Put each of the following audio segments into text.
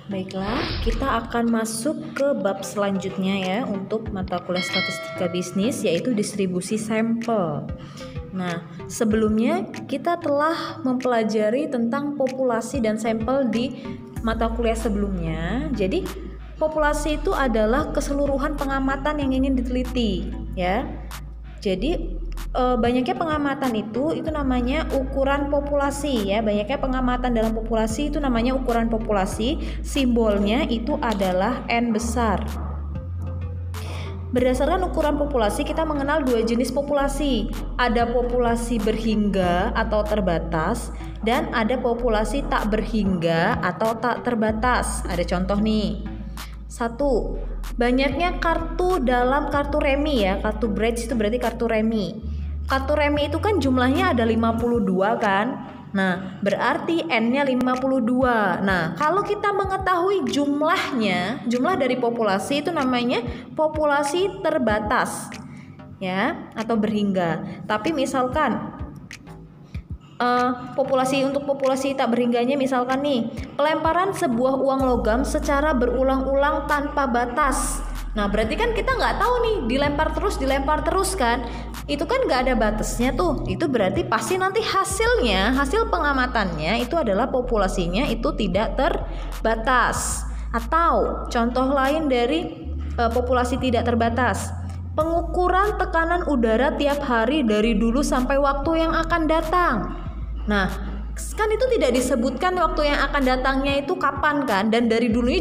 Baiklah, kita akan masuk ke bab selanjutnya ya untuk mata kuliah statistika bisnis, yaitu distribusi sampel. Nah, sebelumnya kita telah mempelajari tentang populasi dan sampel di mata kuliah sebelumnya. Jadi, populasi itu adalah keseluruhan pengamatan yang ingin diteliti ya. Jadi banyaknya pengamatan itu namanya ukuran populasi ya. Banyaknya pengamatan dalam populasi itu namanya ukuran populasi. Simbolnya itu adalah N besar. Berdasarkan ukuran populasi kita mengenal dua jenis populasi. Ada populasi berhingga atau terbatas dan ada populasi tak berhingga atau tak terbatas. Ada contoh nih. 1. Banyaknya kartu dalam kartu remi ya. Kartu bridge itu berarti kartu remi. Kartu remi itu kan jumlahnya ada 52 kan. Nah, berarti N-nya 52. Nah, kalau kita mengetahui jumlahnya, jumlah dari populasi itu namanya populasi terbatas ya, atau berhingga. Tapi misalkan untuk populasi tak berhingganya misalkan nih, pelemparan sebuah uang logam secara berulang-ulang tanpa batas. Nah, berarti kan kita nggak tahu nih, dilempar terus kan, itu kan nggak ada batasnya tuh. Itu berarti pasti nanti hasil pengamatannya itu adalah populasinya itu tidak terbatas. Atau contoh lain dari populasi tidak terbatas, pengukuran tekanan udara tiap hari dari dulu sampai waktu yang akan datang. Nah, kan itu tidak disebutkan waktu yang akan datangnya itu kapan kan, dan dari dulunya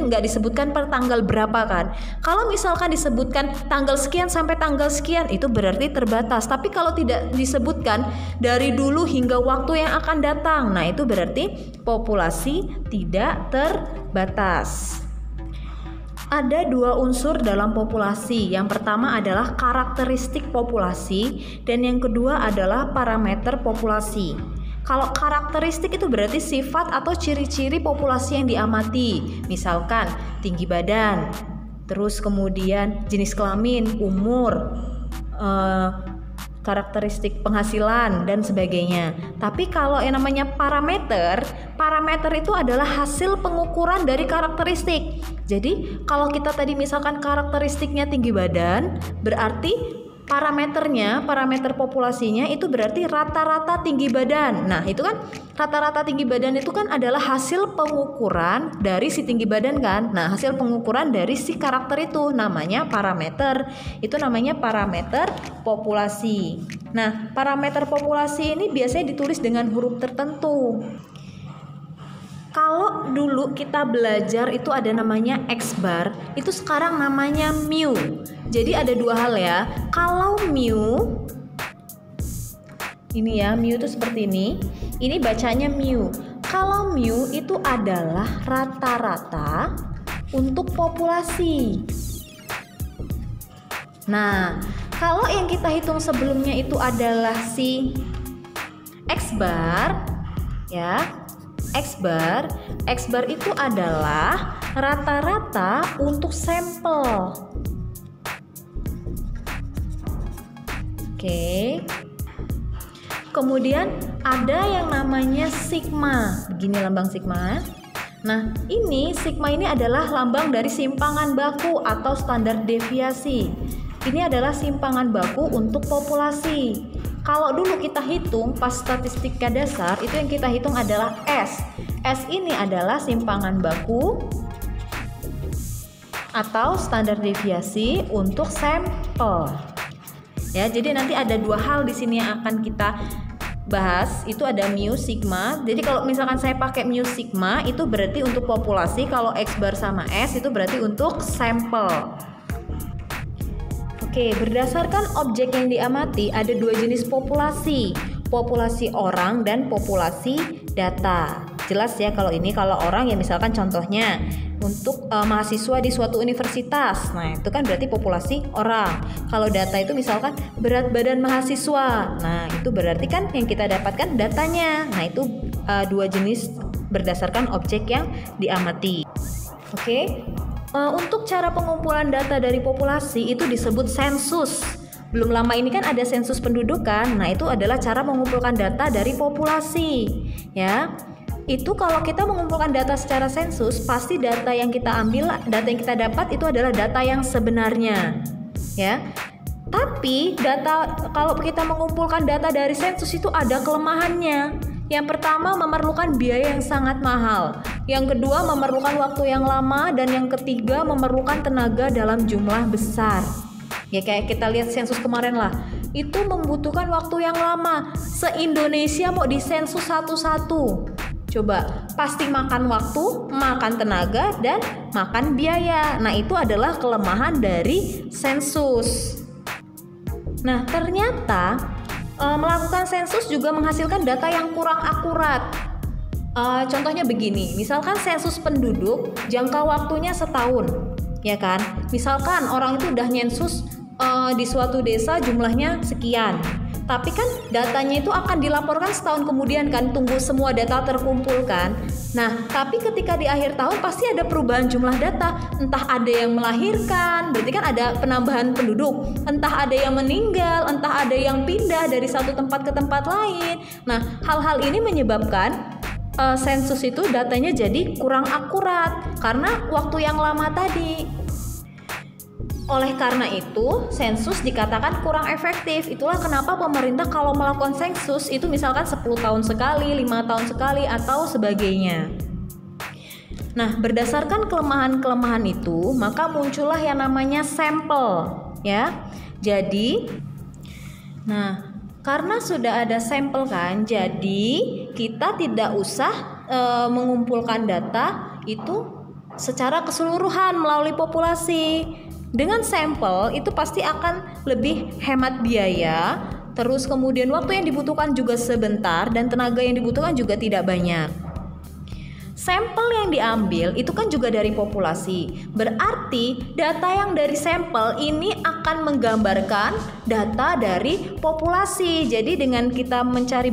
nggak disebutkan per tanggal berapa kan. Kalau misalkan disebutkan tanggal sekian sampai tanggal sekian itu berarti terbatas, tapi kalau tidak disebutkan dari dulu hingga waktu yang akan datang, nah itu berarti populasi tidak terbatas. Ada dua unsur dalam populasi. Yang pertama adalah karakteristik populasi dan yang kedua adalah parameter populasi. Kalau karakteristik itu berarti sifat atau ciri-ciri populasi yang diamati. Misalkan tinggi badan, terus kemudian jenis kelamin, umur, karakteristik penghasilan dan sebagainya. Tapi kalau yang namanya parameter itu adalah hasil pengukuran dari karakteristik. Jadi kalau kita tadi misalkan karakteristiknya tinggi badan, berarti parameter populasinya itu berarti rata-rata tinggi badan. Nah, itu kan rata-rata tinggi badan itu kan adalah hasil pengukuran dari si tinggi badan kan. Nah, hasil pengukuran dari si karakter itu namanya parameter. Itu namanya parameter populasi. Nah, parameter populasi ini biasanya ditulis dengan huruf tertentu. Kalau dulu kita belajar itu ada namanya X bar, itu sekarang namanya mu. Jadi ada dua hal ya. Kalau mu, ini ya, mu itu seperti ini bacanya mu. Kalau mu itu adalah rata-rata untuk populasi. Nah, kalau yang kita hitung sebelumnya itu adalah si X bar, ya. X bar itu adalah rata-rata untuk sampel. Oke. Kemudian ada yang namanya sigma. Begini lambang sigma. Nah, sigma ini adalah lambang dari simpangan baku atau standar deviasi. Ini adalah simpangan baku untuk populasi. Kalau dulu kita hitung pas statistika dasar, itu yang kita hitung adalah S. S ini adalah simpangan baku atau standar deviasi untuk sampel. Ya, jadi nanti ada dua hal di sini yang akan kita bahas. Itu ada mu, sigma. Jadi kalau misalkan saya pakai mu sigma itu berarti untuk populasi, kalau X bar sama S itu berarti untuk sampel. Oke, berdasarkan objek yang diamati ada dua jenis populasi. Populasi orang dan populasi data. Jelas ya kalau orang ya misalkan contohnya untuk mahasiswa di suatu universitas. Nah, itu kan berarti populasi orang. Kalau data itu misalkan berat badan mahasiswa. Nah, itu berarti kan yang kita dapatkan datanya. Nah, itu dua jenis berdasarkan objek yang diamati. Oke. Untuk cara pengumpulan data dari populasi itu disebut sensus. Belum lama ini kan ada sensus penduduk kan. Nah, itu adalah cara mengumpulkan data dari populasi, ya. itu kalau kita mengumpulkan data secara sensus, pasti data yang kita ambil, data yang kita dapat itu adalah data yang sebenarnya, ya. Tapi kalau kita mengumpulkan data dari sensus itu ada kelemahannya. Yang pertama, memerlukan biaya yang sangat mahal. Yang kedua, memerlukan waktu yang lama, dan yang ketiga, memerlukan tenaga dalam jumlah besar. Ya kayak kita lihat sensus kemarin lah, itu membutuhkan waktu yang lama. Se-Indonesia mau disensus satu-satu. Coba, pasti makan waktu, makan tenaga, dan makan biaya. Nah, itu adalah kelemahan dari sensus. Nah, ternyata melakukan sensus juga menghasilkan data yang kurang akurat. Contohnya begini, misalkan sensus penduduk, jangka waktunya setahun, ya kan? Misalkan orang itu udah nyensus di suatu desa jumlahnya sekian. Tapi kan datanya itu akan dilaporkan setahun kemudian kan, tunggu semua data terkumpulkan. Nah, tapi ketika di akhir tahun pasti ada perubahan jumlah data. Entah ada yang melahirkan, berarti kan ada penambahan penduduk. Entah ada yang meninggal, entah ada yang pindah dari satu tempat ke tempat lain. Nah, hal-hal ini menyebabkan sensus itu datanya jadi kurang akurat karena waktu yang lama tadi. Oleh karena itu, sensus dikatakan kurang efektif. Itulah kenapa pemerintah kalau melakukan sensus itu misalkan 10 tahun sekali, 5 tahun sekali, atau sebagainya. Nah, berdasarkan kelemahan-kelemahan itu, maka muncullah yang namanya sampel, ya. Jadi, karena sudah ada sampel kan, jadi kita tidak usah mengumpulkan data itu secara keseluruhan melalui populasi. Dengan sampel itu pasti akan lebih hemat biaya, terus kemudian waktu yang dibutuhkan juga sebentar, dan tenaga yang dibutuhkan juga tidak banyak. Sampel yang diambil itu kan juga dari populasi. Berarti data yang dari sampel ini akan menggambarkan data dari populasi. Jadi dengan kita mencari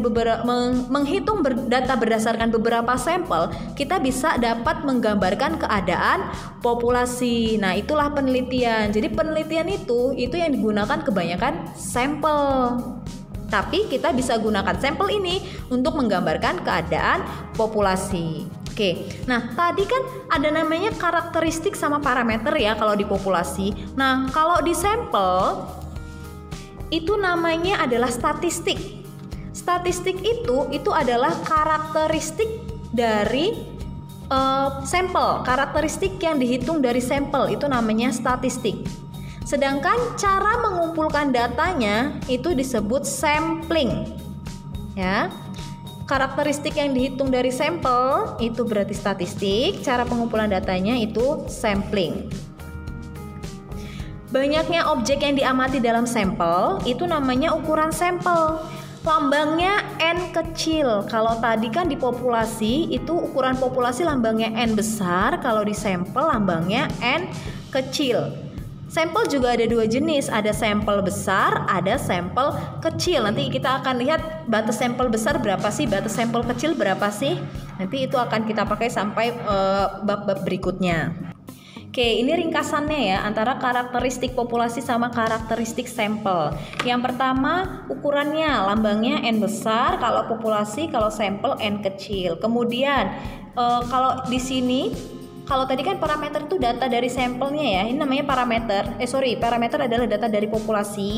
menghitung data berdasarkan beberapa sampel, kita bisa dapat menggambarkan keadaan populasi. Nah, itulah penelitian. Jadi penelitian itu yang digunakan kebanyakan sampel. Tapi kita bisa gunakan sampel ini untuk menggambarkan keadaan populasi. Oke, nah tadi kan ada namanya karakteristik sama parameter ya kalau di populasi. Nah, kalau di sampel itu namanya adalah statistik. Statistik itu adalah karakteristik dari sampel. Karakteristik yang dihitung dari sampel itu namanya statistik. Sedangkan cara mengumpulkan datanya itu disebut sampling. Ya. Karakteristik yang dihitung dari sampel itu berarti statistik, cara pengumpulan datanya itu sampling. Banyaknya objek yang diamati dalam sampel itu namanya ukuran sampel. Lambangnya N kecil. Kalau tadi kan di populasi itu ukuran populasi lambangnya N besar, kalau di sampel lambangnya N kecil. Sampel juga ada dua jenis, ada sampel besar, ada sampel kecil. Nanti kita akan lihat batas sampel besar berapa sih, batas sampel kecil berapa sih. Nanti itu akan kita pakai sampai bab-bab berikutnya. Oke, ini ringkasannya ya antara karakteristik populasi sama karakteristik sampel. Yang pertama ukurannya, lambangnya N besar kalau populasi, kalau sampel N kecil. Kemudian kalau di sini, kalau tadi kan parameter itu data dari sampelnya ya, ini namanya parameter. Parameter adalah data dari populasi.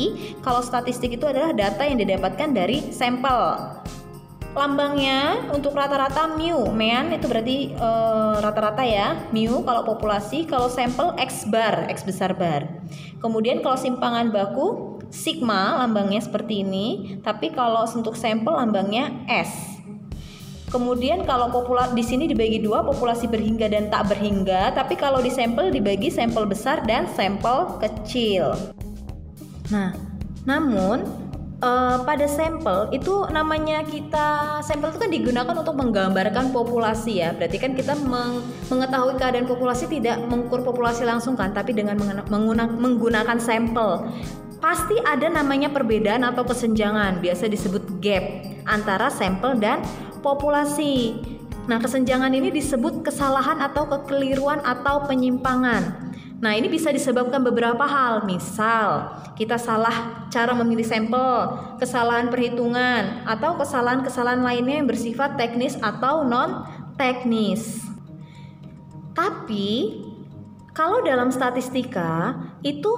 Kalau statistik itu adalah data yang didapatkan dari sampel. Lambangnya untuk rata-rata mu, mean itu berarti rata-rata ya, mu kalau populasi, kalau sampel X bar, X besar bar. Kemudian kalau simpangan baku, sigma lambangnya seperti ini, tapi kalau untuk sampel lambangnya S. Kemudian kalau di sini dibagi dua, populasi berhingga dan tak berhingga, tapi kalau di sampel dibagi sampel besar dan sampel kecil. Nah, namun pada sampel itu namanya sampel itu kan digunakan untuk menggambarkan populasi ya. Berarti kan kita mengetahui keadaan populasi tidak mengukur populasi langsung kan, tapi dengan menggunakan sampel. Pasti ada namanya perbedaan atau kesenjangan, biasa disebut gap antara sampel dan populasi. Nah, kesenjangan ini disebut kesalahan atau kekeliruan atau penyimpangan. Nah, ini bisa disebabkan beberapa hal. Misal, kita salah cara memilih sampel, kesalahan perhitungan, atau kesalahan-kesalahan lainnya yang bersifat teknis atau non-teknis. Tapi, kalau dalam statistika itu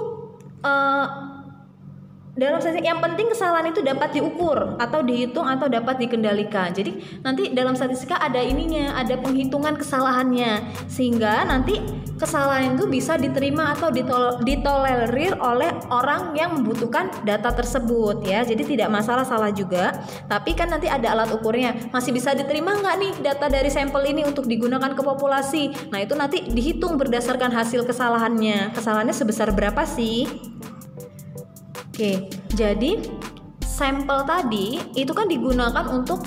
dalam statistik yang penting kesalahan itu dapat diukur atau dihitung atau dapat dikendalikan. Jadi nanti dalam statistika ada ininya, ada penghitungan kesalahannya, sehingga nanti kesalahan itu bisa diterima atau ditolerir oleh orang yang membutuhkan data tersebut ya. Jadi tidak masalah salah juga, tapi kan nanti ada alat ukurnya, masih bisa diterima nggak nih data dari sampel ini untuk digunakan ke populasi. Nah, itu nanti dihitung berdasarkan hasil kesalahannya sebesar berapa sih. Oke, jadi sampel tadi itu kan digunakan untuk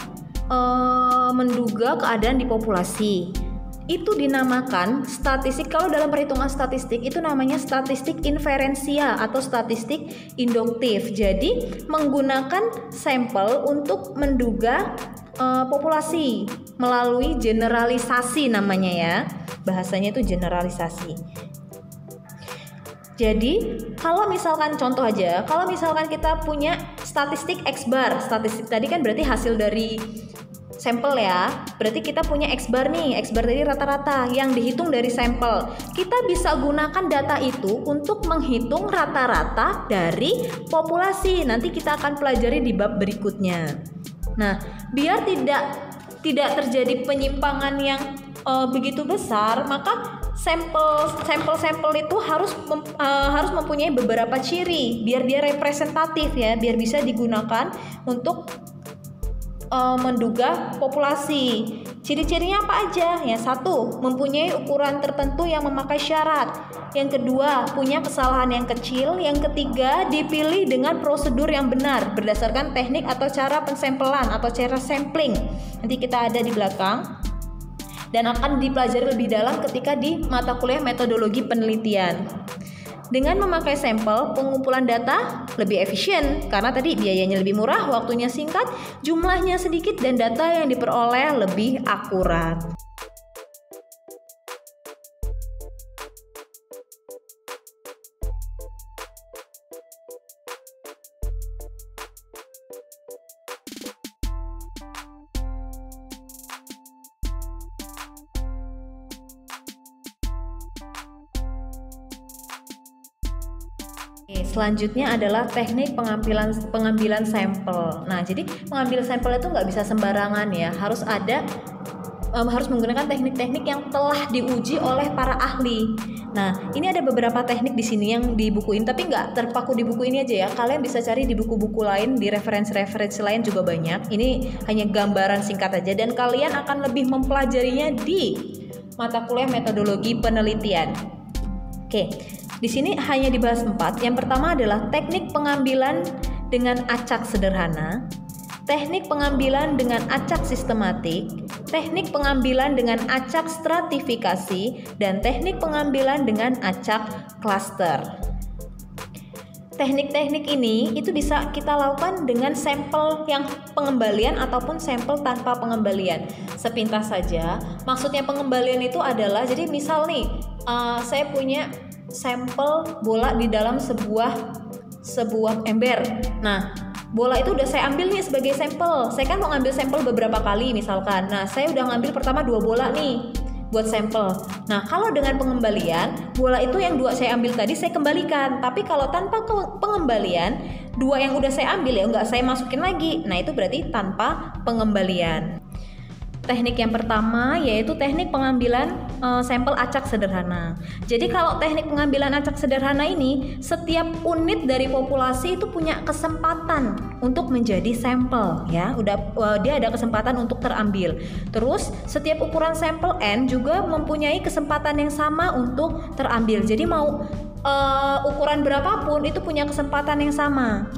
menduga keadaan di populasi. Itu dinamakan statistik. Kalau dalam perhitungan statistik itu namanya statistik inferensial atau statistik induktif. Jadi menggunakan sampel untuk menduga populasi melalui generalisasi namanya ya. Bahasanya itu generalisasi. Jadi, kalau misalkan contoh aja, kalau misalkan kita punya statistik X bar, statistik tadi kan berarti hasil dari sampel ya. Berarti kita punya X bar nih, X bar tadi rata-rata yang dihitung dari sampel. Kita bisa gunakan data itu untuk menghitung rata-rata dari populasi. Nanti kita akan pelajari di bab berikutnya. Nah, biar tidak terjadi penyimpangan yang begitu besar, maka sampel itu harus mempunyai beberapa ciri biar dia representatif ya, biar bisa digunakan untuk menduga populasi. Ciri-cirinya apa aja? Yang satu, mempunyai ukuran tertentu yang memakai syarat. Yang kedua, punya kesalahan yang kecil. Yang ketiga, dipilih dengan prosedur yang benar berdasarkan teknik atau cara pensampelan atau cara sampling. Nanti kita ada di belakang. Dan akan dipelajari lebih dalam ketika di mata kuliah metodologi penelitian. Dengan memakai sampel, pengumpulan data lebih efisien karena tadi biayanya lebih murah, waktunya singkat, jumlahnya sedikit, dan data yang diperoleh lebih akurat. Selanjutnya adalah teknik pengambilan sampel. Nah, jadi mengambil sampel itu nggak bisa sembarangan ya, harus menggunakan teknik-teknik yang telah diuji oleh para ahli. Nah, ini ada beberapa teknik di sini yang dibukuin, tapi nggak terpaku di buku ini aja ya. Kalian bisa cari di buku-buku lain, di referensi-referensi lain juga banyak. Ini hanya gambaran singkat aja, dan kalian akan lebih mempelajarinya di mata kuliah metodologi penelitian. Oke. Di sini hanya dibahas 4. Yang pertama adalah teknik pengambilan dengan acak sederhana, teknik pengambilan dengan acak sistematik, teknik pengambilan dengan acak stratifikasi, dan teknik pengambilan dengan acak klaster. Teknik-teknik ini itu bisa kita lakukan dengan sampel yang pengembalian ataupun sampel tanpa pengembalian. Sepintas saja, maksudnya pengembalian itu adalah, jadi misal nih, saya punya sampel bola di dalam sebuah ember. Nah, bola itu udah saya ambil nih sebagai sampel. Saya kan mau ngambil sampel beberapa kali misalkan. Nah, saya udah ngambil pertama 2 bola nih buat sampel. Nah, kalau dengan pengembalian, bola itu yang 2 saya ambil tadi saya kembalikan. Tapi kalau tanpa pengembalian, 2 yang udah saya ambil ya nggak saya masukin lagi. Nah, itu berarti tanpa pengembalian. Teknik yang pertama yaitu teknik pengambilan sampel acak sederhana. Jadi kalau teknik pengambilan acak sederhana ini, setiap unit dari populasi itu punya kesempatan untuk menjadi sampel ya. Dia ada kesempatan untuk terambil. Terus setiap ukuran sampel N juga mempunyai kesempatan yang sama untuk terambil. Jadi mau ukuran berapapun itu punya kesempatan yang sama.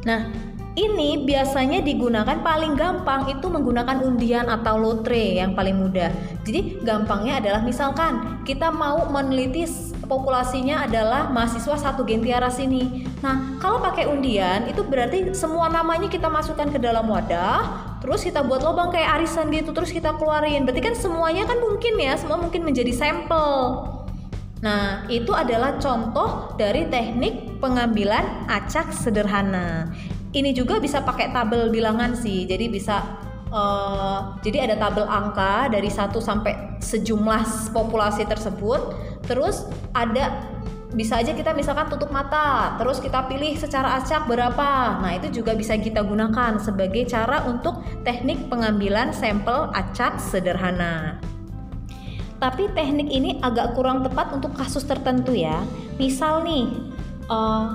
Nah, ini biasanya digunakan paling gampang itu menggunakan undian atau lotre yang paling mudah. Jadi gampangnya adalah misalkan kita mau meneliti populasinya adalah mahasiswa 1 Gentiara sini. Nah, kalau pakai undian itu berarti semua namanya kita masukkan ke dalam wadah, terus kita buat lubang kayak arisan gitu, terus kita keluarin. Berarti kan semuanya kan mungkin ya, semua mungkin menjadi sampel. Nah, itu adalah contoh dari teknik pengambilan acak sederhana. Ini juga bisa pakai tabel bilangan sih. Jadi bisa jadi ada tabel angka dari 1 sampai sejumlah populasi tersebut. Terus bisa aja kita misalkan tutup mata, terus kita pilih secara acak berapa. Nah, itu juga bisa kita gunakan sebagai cara untuk teknik pengambilan sampel acak sederhana. Tapi teknik ini agak kurang tepat untuk kasus tertentu ya. Misal nih,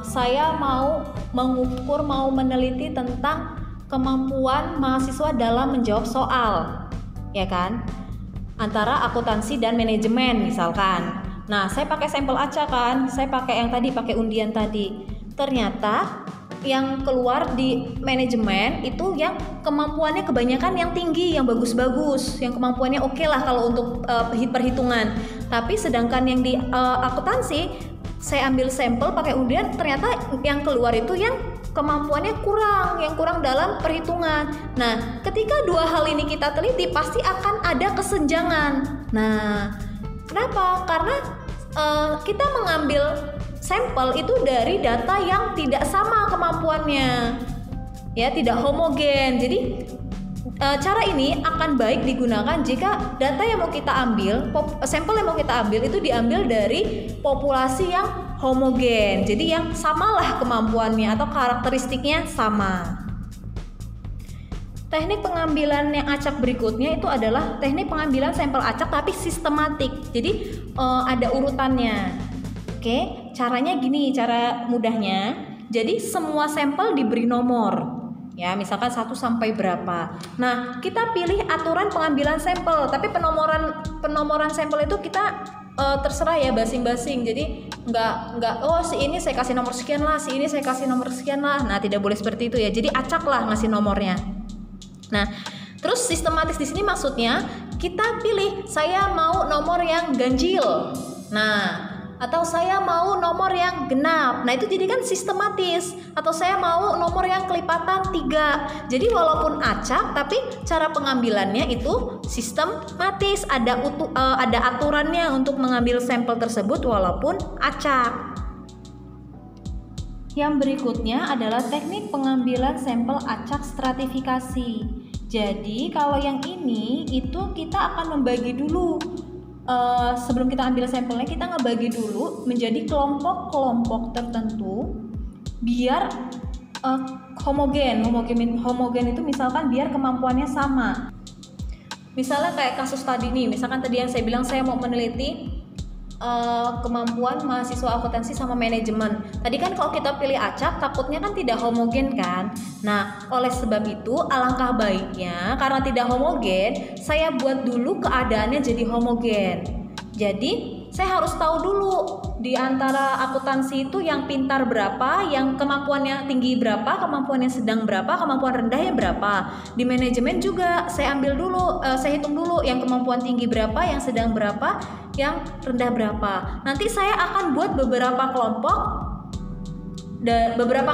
saya mau mengukur, mau meneliti tentang kemampuan mahasiswa dalam menjawab soal, ya kan? Antara akuntansi dan manajemen misalkan. Nah, saya pakai sampel acak kan, saya pakai yang tadi, pakai undian tadi. Ternyata yang keluar di manajemen itu yang kemampuannya kebanyakan yang tinggi, yang bagus-bagus, yang kemampuannya oke lah kalau untuk perhitungan. Tapi sedangkan yang di akuntansi, saya ambil sampel pakai undian, ternyata yang keluar itu yang kemampuannya kurang dalam perhitungan. Nah, ketika dua hal ini kita teliti, pasti akan ada kesenjangan. Nah, kenapa? Karena kita mengambil sampel itu dari data yang tidak sama kemampuannya, ya, tidak homogen. Jadi cara ini akan baik digunakan jika data yang mau kita ambil, sampel yang mau kita ambil itu diambil dari populasi yang homogen. Jadi yang samalah kemampuannya atau karakteristiknya sama. Teknik pengambilan yang acak berikutnya itu adalah teknik pengambilan sampel acak tapi sistematik. Jadi ada urutannya. Oke, caranya gini, cara mudahnya. Jadi semua sampel diberi nomor. Ya, misalkan 1 sampai berapa. Nah, kita pilih aturan pengambilan sampel, tapi penomoran sampel itu kita terserah ya, basing-basing. Jadi nggak si ini saya kasih nomor sekian lah, si ini saya kasih nomor sekian lah. Nah, tidak boleh seperti itu ya. Jadi acak lah ngasih nomornya. Nah, terus sistematis di sini maksudnya kita pilih saya mau nomor yang ganjil. Nah, atau saya mau nomor yang genap. Nah, itu jadi kan sistematis. Atau saya mau nomor yang kelipatan 3. Jadi walaupun acak tapi cara pengambilannya itu sistematis, ada aturannya untuk mengambil sampel tersebut walaupun acak. Yang berikutnya adalah teknik pengambilan sampel acak stratifikasi. Jadi kalau yang ini itu kita akan membagi dulu. Sebelum kita ambil sampelnya, kita ngebagi dulu menjadi kelompok-kelompok tertentu biar homogen itu misalkan biar kemampuannya sama. Misalnya kayak kasus tadi nih, misalkan tadi yang saya bilang saya mau meneliti kemampuan mahasiswa akuntansi sama manajemen. Tadi kan kalau kita pilih acak takutnya kan tidak homogen kan. Nah, oleh sebab itu alangkah baiknya karena tidak homogen, saya buat dulu keadaannya jadi homogen. Jadi saya harus tahu dulu di antara akuntansi itu yang pintar berapa, yang kemampuannya tinggi berapa, kemampuannya sedang berapa, kemampuan rendahnya berapa. Di manajemen juga saya ambil dulu, saya hitung dulu yang kemampuan tinggi berapa, yang sedang berapa, yang rendah berapa. Nanti saya akan buat beberapa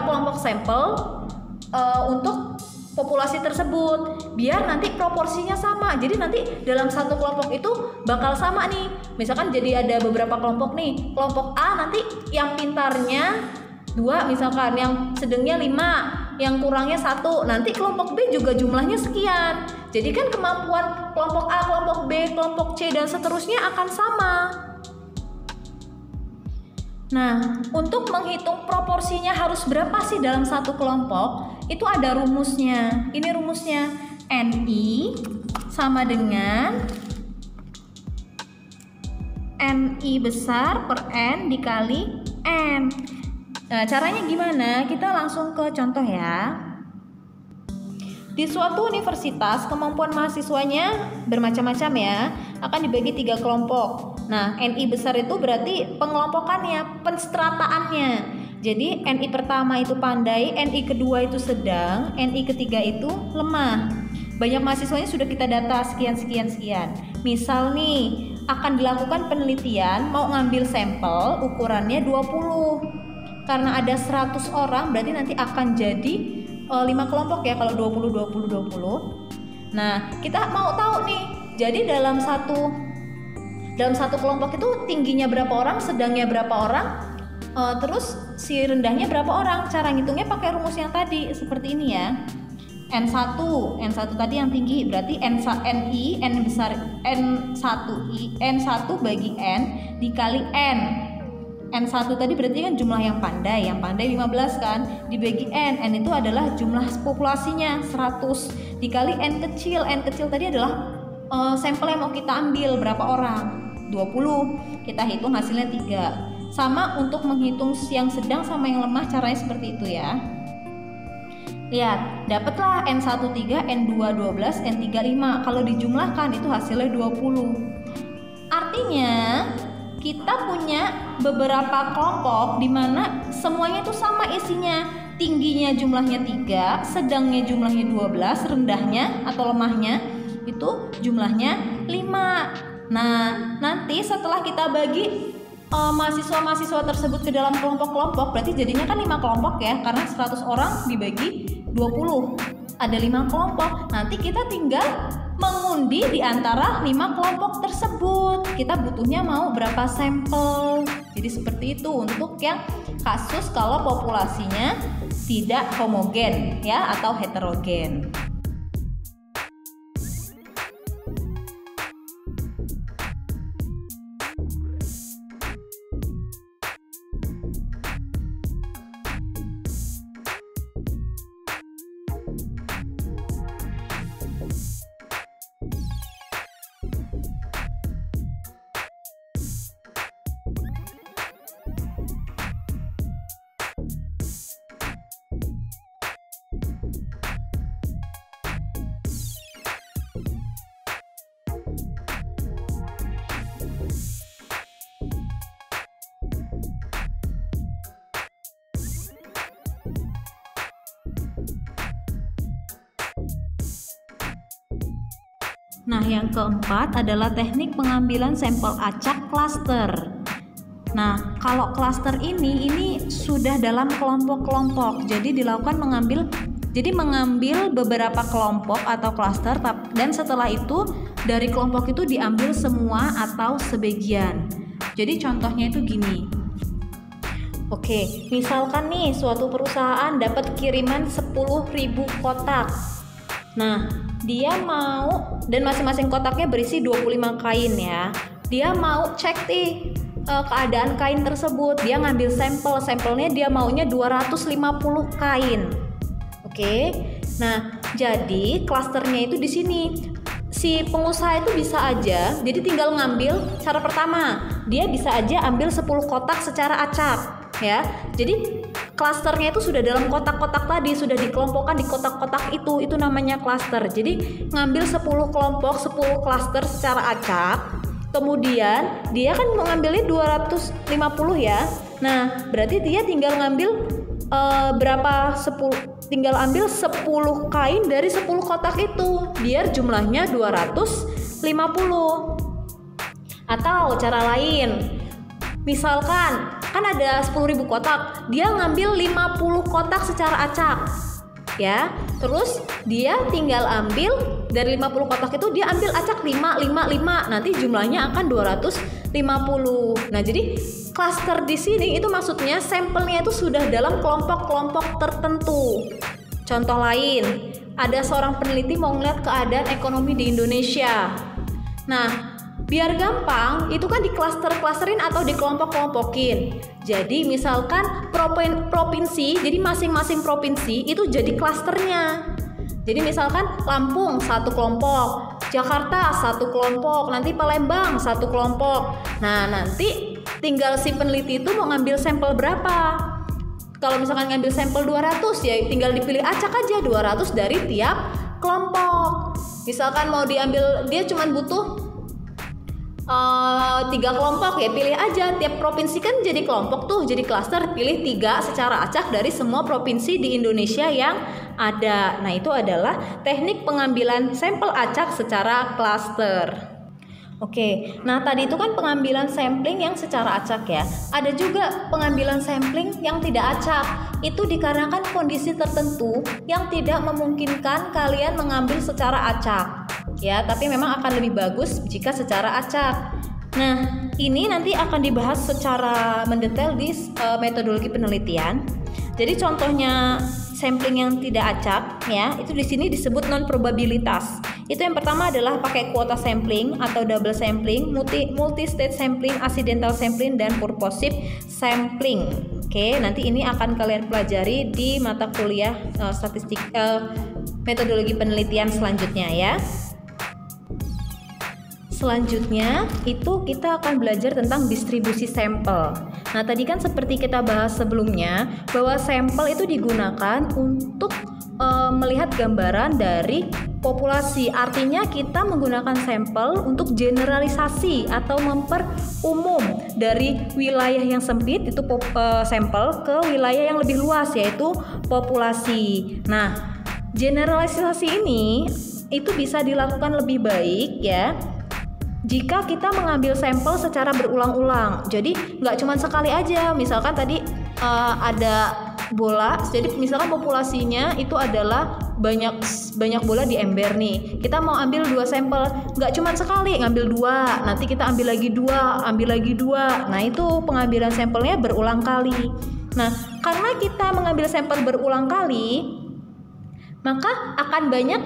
kelompok sampel untuk populasi tersebut biar nanti proporsinya sama. Jadi nanti dalam satu kelompok itu bakal sama nih. Misalkan jadi ada beberapa kelompok nih. Kelompok A nanti yang pintarnya 2 misalkan, yang sedangnya 5, yang kurangnya 1. Nanti kelompok B juga jumlahnya sekian. Jadi kan kemampuan kelompok A, kelompok B, kelompok C dan seterusnya akan sama. Nah, untuk menghitung proporsinya harus berapa sih dalam satu kelompok, itu ada rumusnya. Ini rumusnya, NI sama dengan NI besar per N dikali N. Nah, caranya gimana? Kita langsung ke contoh ya. Di suatu universitas, kemampuan mahasiswanya bermacam-macam ya, akan dibagi 3 kelompok. Nah, NI besar itu berarti pengelompokannya, penstrataannya. Jadi, NI pertama itu pandai, NI kedua itu sedang, NI ketiga itu lemah. Banyak mahasiswanya sudah kita data sekian. Misal nih, akan dilakukan penelitian, mau ngambil sampel, ukurannya 20. Karena ada 100 orang, berarti nanti akan jadi 5 kelompok ya kalau 20. Nah, kita mau tahu nih. Jadi dalam satu dalam satu kelompok itu tingginya berapa orang, sedangnya berapa orang, terus si rendahnya berapa orang. Cara ngitungnya pakai rumus yang tadi seperti ini ya. N1 tadi yang tinggi, berarti NI, N besar, N1 bagi N dikali N. N1 tadi berarti kan jumlah yang pandai 15 kan, dibagi N itu adalah jumlah populasinya 100, dikali N kecil tadi adalah sampel yang mau kita ambil berapa orang, 20, kita hitung hasilnya 3. Sama untuk menghitung yang sedang sama yang lemah, caranya seperti itu ya. Lihat, dapatlah N1 3, N2 12, N3 5. Kalau dijumlahkan itu hasilnya 20. Artinya kita punya beberapa kelompok di mana semuanya itu sama isinya. Tingginya jumlahnya 3, sedangnya jumlahnya 12, rendahnya atau lemahnya itu jumlahnya 5. Nah, nanti setelah kita bagi mahasiswa-mahasiswa tersebut ke dalam kelompok-kelompok, berarti jadinya kan 5 kelompok ya, karena 100 orang dibagi 20, ada 5 kelompok. Nanti kita tinggal mengundi di antara 5 kelompok tersebut. Kita butuhnya mau berapa sampel. Jadi seperti itu untuk yang kasus kalau populasinya tidak homogen ya, atau heterogen. Nah, yang keempat adalah teknik pengambilan sampel acak klaster. Nah, kalau klaster ini sudah dalam kelompok-kelompok. Jadi dilakukan mengambil beberapa kelompok atau klaster, dan setelah itu dari kelompok itu diambil semua atau sebagian. Jadi contohnya itu gini. Oke, misalkan nih suatu perusahaan dapat kiriman 10.000 kotak. Nah, dia mau, dan masing-masing kotaknya berisi 25 kain ya. Dia mau cek keadaan kain tersebut. Dia ngambil sampelnya dia maunya 250 kain. Oke. Nah, jadi klasternya itu di sini. Si pengusaha itu bisa aja, jadi tinggal ngambil cara pertama. Dia bisa aja ambil 10 kotak secara acak ya. Jadi klasternya itu sudah dalam kotak-kotak tadi, sudah dikelompokkan di kotak-kotak itu namanya klaster. Jadi ngambil 10 kelompok, 10 klaster secara acak. Kemudian dia kan mengambilnya 250 ya. Nah, berarti dia tinggal ngambil tinggal ambil 10 kain dari 10 kotak itu, biar jumlahnya 250. Atau cara lain, misalkan kan ada 10.000 kotak, dia ngambil 50 kotak secara acak ya. Terus dia tinggal ambil dari 50 kotak itu, dia ambil acak 5. Nanti jumlahnya akan 250. Nah, jadi klaster di sini itu maksudnya sampelnya itu sudah dalam kelompok-kelompok tertentu. Contoh lain, ada seorang peneliti mau ngeliat keadaan ekonomi di Indonesia. Nah, biar gampang, itu kan diklaster-klasterin atau dikelompok-kelompokin. Jadi misalkan provinsi, jadi masing-masing provinsi itu jadi klasternya. Jadi misalkan Lampung satu kelompok, Jakarta satu kelompok, nanti Palembang satu kelompok. Nah, nanti tinggal si peneliti itu mau ngambil sampel berapa. Kalau misalkan ngambil sampel 200, ya tinggal dipilih acak aja 200 dari tiap kelompok. Misalkan mau diambil, dia cuma butuh 3 kelompok, ya pilih aja. Tiap provinsi kan jadi kelompok tuh, jadi klaster, pilih 3 secara acak dari semua provinsi di Indonesia yang ada. Nah, itu adalah teknik pengambilan sampel acak secara klaster. Oke, nah tadi itu kan pengambilan sampling yang secara acak ya. Ada juga pengambilan sampling yang tidak acak. Itu dikarenakan kondisi tertentu yang tidak memungkinkan kalian mengambil secara acak. Ya, tapi memang akan lebih bagus jika secara acak. Nah, ini nanti akan dibahas secara mendetail di metodologi penelitian. Jadi contohnya sampling yang tidak acak ya, itu di sini disebut non probabilitas. Itu yang pertama adalah pakai kuota sampling atau double sampling, multi state sampling, accidental sampling, dan purposive sampling. Oke, nanti ini akan kalian pelajari di mata kuliah statistik metodologi penelitian selanjutnya ya. Selanjutnya itu kita akan belajar tentang distribusi sampel. Nah, tadi kan seperti kita bahas sebelumnya bahwa sampel itu digunakan untuk melihat gambaran dari populasi. Artinya kita menggunakan sampel untuk generalisasi atau memperumum dari wilayah yang sempit itu sampel ke wilayah yang lebih luas yaitu populasi. Nah, generalisasi ini itu bisa dilakukan lebih baik ya jika kita mengambil sampel secara berulang-ulang. Jadi nggak cuma sekali aja. Misalkan tadi ada bola, jadi misalkan populasinya itu adalah banyak bola di ember nih. Kita mau ambil 2 sampel, nggak cuma sekali, ngambil 2, nanti kita ambil lagi 2. Nah, itu pengambilan sampelnya berulang kali. Nah, karena kita mengambil sampel berulang kali, maka akan banyak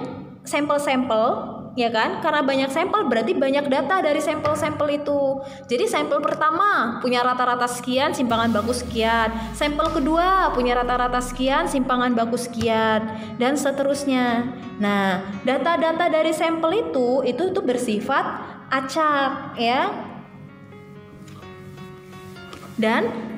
sampel-sampel, ya kan? Karena banyak sampel berarti banyak data dari sampel-sampel itu. Jadi sampel pertama punya rata-rata sekian, simpangan baku sekian. Sampel kedua punya rata-rata sekian, simpangan baku sekian, dan seterusnya. Nah, data-data dari sampel itu bersifat acak, ya. Dan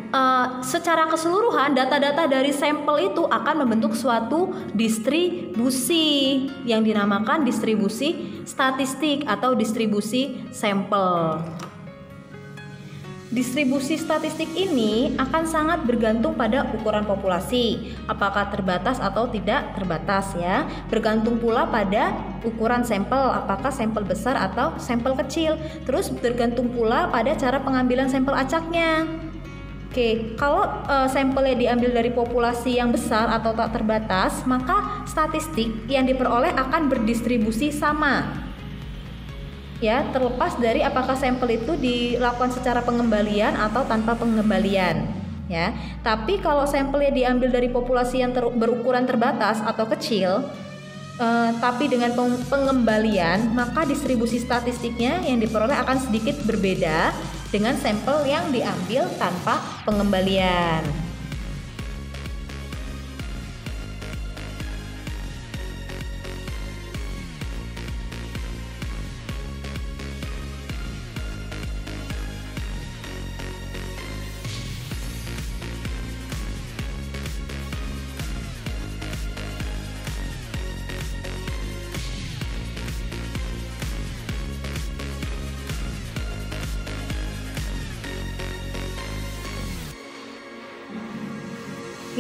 secara keseluruhan data-data dari sampel itu akan membentuk suatu distribusi yang dinamakan distribusi statistik atau distribusi sampel. Distribusi statistik ini akan sangat bergantung pada ukuran populasi, apakah terbatas atau tidak terbatas ya. Bergantung pula pada ukuran sampel, apakah sampel besar atau sampel kecil. Terus bergantung pula pada cara pengambilan sampel acaknya. Oke, kalau sampelnya diambil dari populasi yang besar atau tak terbatas, maka statistik yang diperoleh akan berdistribusi sama. Ya, terlepas dari apakah sampel itu dilakukan secara pengembalian atau tanpa pengembalian. Ya, tapi kalau sampelnya diambil dari populasi yang berukuran terbatas atau kecil, tapi dengan pengembalian, maka distribusi statistiknya yang diperoleh akan sedikit berbeda dengan sampel yang diambil tanpa pengembalian.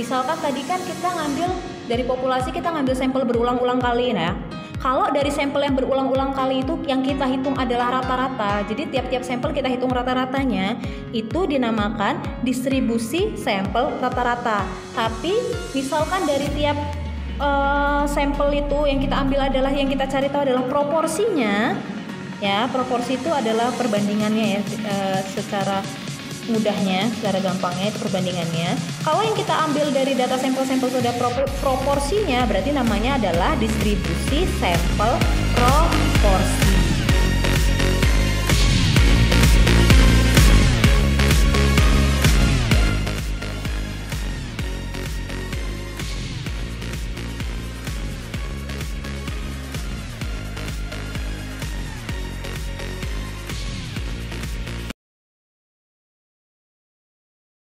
Misalkan tadi kan kita ngambil dari populasi, kita ngambil sampel berulang-ulang kali ya. Kalau dari sampel yang berulang-ulang kali itu yang kita hitung adalah rata-rata, jadi tiap-tiap sampel kita hitung rata-ratanya, itu dinamakan distribusi sampel rata-rata. Tapi misalkan dari tiap sampel itu yang kita ambil adalah yang kita cari tahu adalah proporsinya, ya proporsi itu adalah perbandingannya ya, secara mudahnya, secara gampangnya itu perbandingannya. Kalau yang kita ambil dari data sampel-sampel sudah proporsinya, berarti namanya adalah distribusi sampel proporsi.